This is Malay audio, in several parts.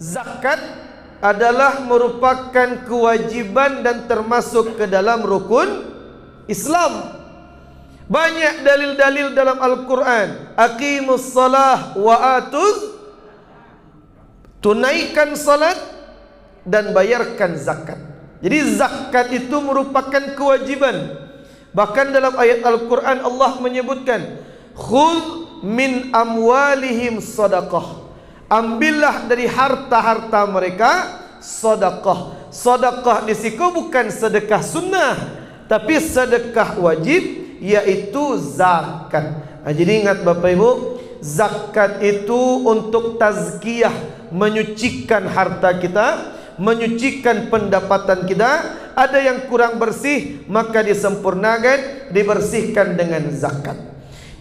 Zakat adalah merupakan kewajiban dan termasuk ke dalam rukun Islam. Banyak dalil-dalil dalam Al-Quran. Aqimus salah wa atuz, tunaikan salat dan bayarkan zakat. Jadi zakat itu merupakan kewajiban. Bahkan dalam ayat Al-Quran Allah menyebutkan, khudh min amwalihim sadaqah, ambillah dari harta-harta mereka sedekah. Sedekah di situ bukan sedekah sunnah, tapi sedekah wajib, yaitu zakat. Jadi ingat Bapak Ibu, zakat itu untuk tazkiyah, menyucikan harta kita, menyucikan pendapatan kita. Ada yang kurang bersih, maka disempurnakan, dibersihkan dengan zakat.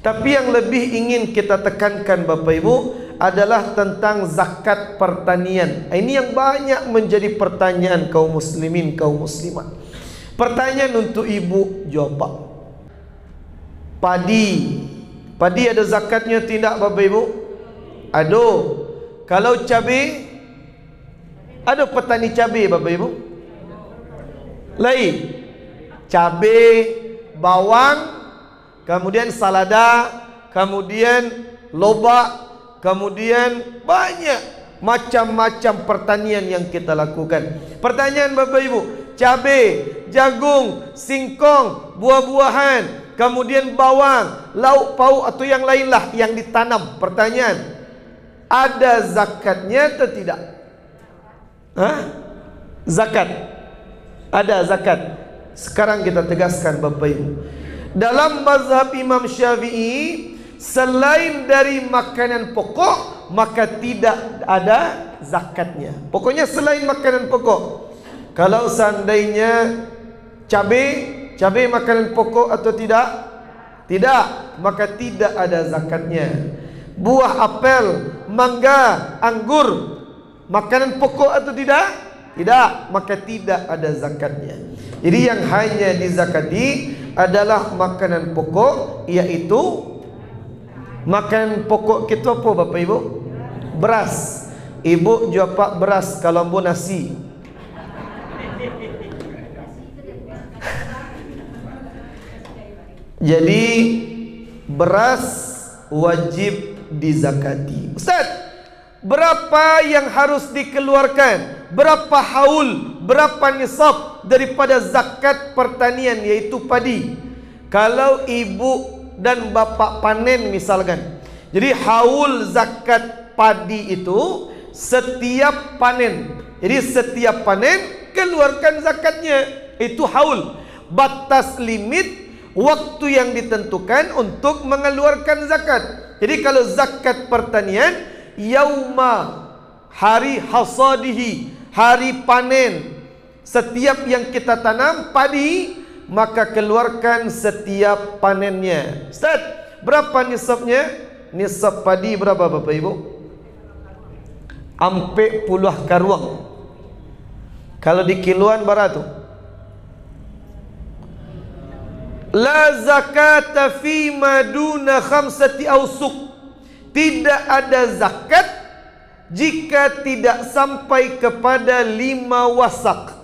Tapi yang lebih ingin kita tekankan Bapak Ibu adalah tentang zakat pertanian. Ini yang banyak menjadi pertanyaan kaum muslimin, kaum muslimat. Pertanyaan untuk Ibu jawab. Padi ada zakatnya tidak Bapak Ibu? Ada. Kalau cabai, ada petani cabai Bapak Ibu? Lain. Cabai, bawang, kemudian salada, kemudian lobak, kemudian banyak macam-macam pertanian yang kita lakukan. Pertanyaan Bapak Ibu, cabai, jagung, singkong, buah-buahan, kemudian bawang, lauk pauk atau yang lainlah yang ditanam. Pertanyaan, ada zakatnya atau tidak? Zakat. Ada zakat. Sekarang kita tegaskan Bapak Ibu, dalam mazhab Imam Syafi'i, selain dari makanan pokok, maka tidak ada zakatnya. Pokoknya selain makanan pokok. Kalau seandainya cabai makanan pokok atau tidak? Tidak, maka tidak ada zakatnya. Buah apel, mangga, anggur, makanan pokok atau tidak? Tidak, maka tidak ada zakatnya. Jadi yang hanya dizakati adalah makanan pokok, yaitu makanan pokok kita apa Bapak Ibu? Beras. Ibu jawab Pak beras, kalau ambo nasi. Jadi beras wajib dizakati. Ustaz, berapa yang harus dikeluarkan? Berapa haul, berapa nisab daripada zakat pertanian, yaitu padi? Kalau ibu dan bapak panen misalkan, jadi haul zakat padi itu setiap panen. Jadi setiap panen keluarkan zakatnya, itu haul. Batas limit waktu yang ditentukan untuk mengeluarkan zakat. Jadi kalau zakat pertanian, yauma, hari hasadihi, hari panen, setiap yang kita tanam padi, maka keluarkan setiap panennya. Ustaz, berapa nisabnya? Nisab padi berapa Bapak Ibu? Ampe puluh karuang. Kalau di kiloan berapa tu? La zakata fi maduna khamsati awsuq. Tidak ada zakat jika tidak sampai kepada 5 wasak.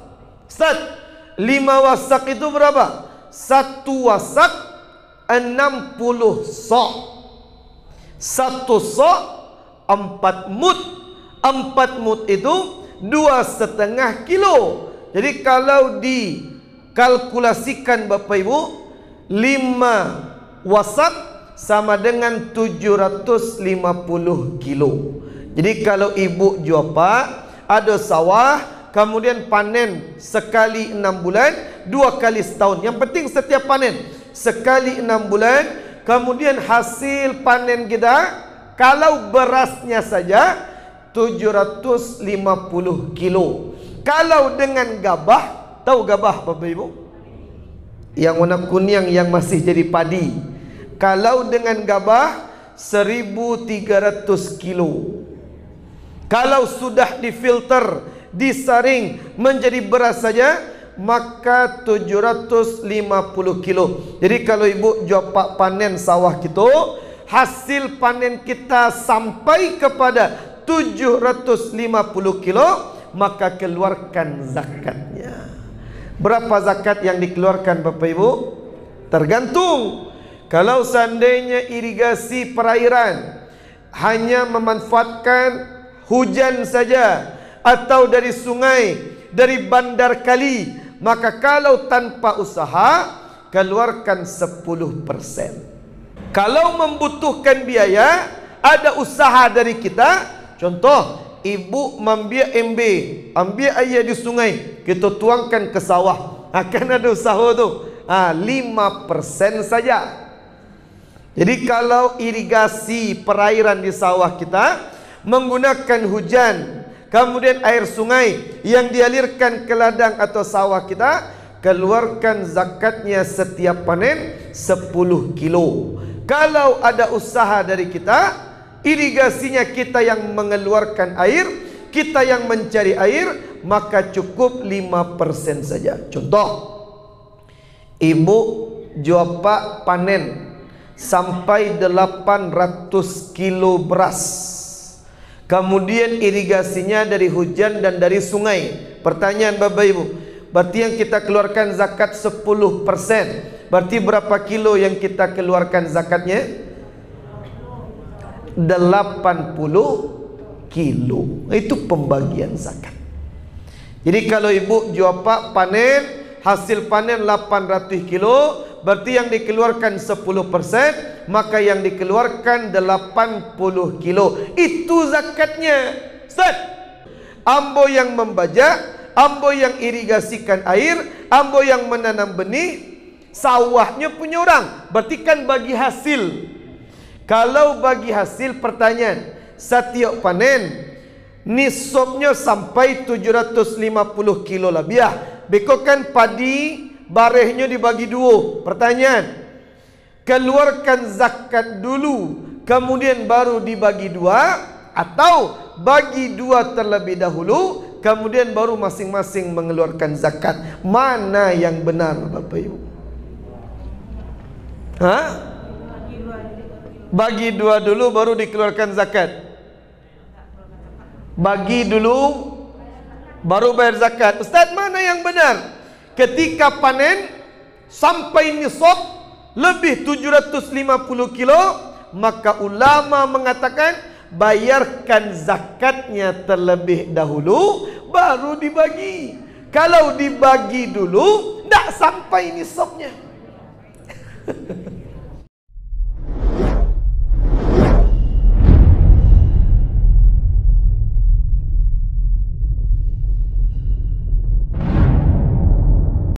Ustaz, 5 wasak itu berapa? 1 wasak 60 sok. 1 sok 4 mud. 4 mud itu 2,5 kilo. Jadi kalau dikalkulasikan Bapak Ibu, 5 wasak sama dengan 750 kilo. Jadi kalau ibu jawab Pak, ada sawah, kemudian panen sekali 6 bulan, 2 kali setahun. Yang penting setiap panen sekali 6 bulan. Kemudian hasil panen kita, kalau berasnya saja 750 kilo. Kalau dengan gabah, tahu gabah Bapak Ibu? Yang warna kuning yang masih jadi padi. Kalau dengan gabah 1.300 kilo. Kalau sudah difilter, disaring menjadi beras saja, maka 750 kilo. Jadi kalau ibu jopak panen sawah kita, hasil panen kita sampai kepada 750 kilo, maka keluarkan zakatnya. Berapa zakat yang dikeluarkan Bapak Ibu? Tergantung. Kalau seandainya irigasi perairan hanya memanfaatkan hujan saja, atau dari sungai, dari bandar kali, maka kalau tanpa usaha, keluarkan 10%. Kalau membutuhkan biaya, ada usaha dari kita. Contoh, ibu ambil ambil air di sungai, kita tuangkan ke sawah, akan ada usaha tu. 5% saja. Jadi kalau irigasi perairan di sawah kita menggunakan hujan, kemudian air sungai yang dialirkan ke ladang atau sawah kita, keluarkan zakatnya setiap panen 10 kilo. Kalau ada usaha dari kita, irigasinya kita yang mengeluarkan air, kita yang mencari air, maka cukup 5% saja. Contoh, ibu jopak panen sampai 800 kilo beras, kemudian irigasinya dari hujan dan dari sungai. Pertanyaan Bapak Ibu, berarti yang kita keluarkan zakat 10%, berarti berapa kilo yang kita keluarkan zakatnya? 80 kilo. Itu pembagian zakat. Jadi kalau ibu jopak panen, hasil panen 800 kilo, berarti yang dikeluarkan 10%, maka yang dikeluarkan 80 kilo. Itu zakatnya. Ustaz, ambo yang membajak, ambo yang irigasikan air, ambo yang menanam benih, sawahnya punya orang, berarti kan bagi hasil. Kalau bagi hasil, pertanyaan, setiap panen nisabnya sampai 750 kilo labiah. Beko kan padi barehnya dibagi dua. Pertanyaan, keluarkan zakat dulu kemudian baru dibagi dua, atau bagi dua terlebih dahulu kemudian baru masing-masing mengeluarkan zakat? Mana yang benar Bapak Ibu? Bagi dua dulu baru dikeluarkan zakat. Bagi dulu baru bayar zakat. Ustaz, mana yang benar? Ketika panen sampai nisab lebih 750 kilo, maka ulama mengatakan bayarkan zakatnya terlebih dahulu baru dibagi. Kalau dibagi dulu, tidak sampai nisabnya.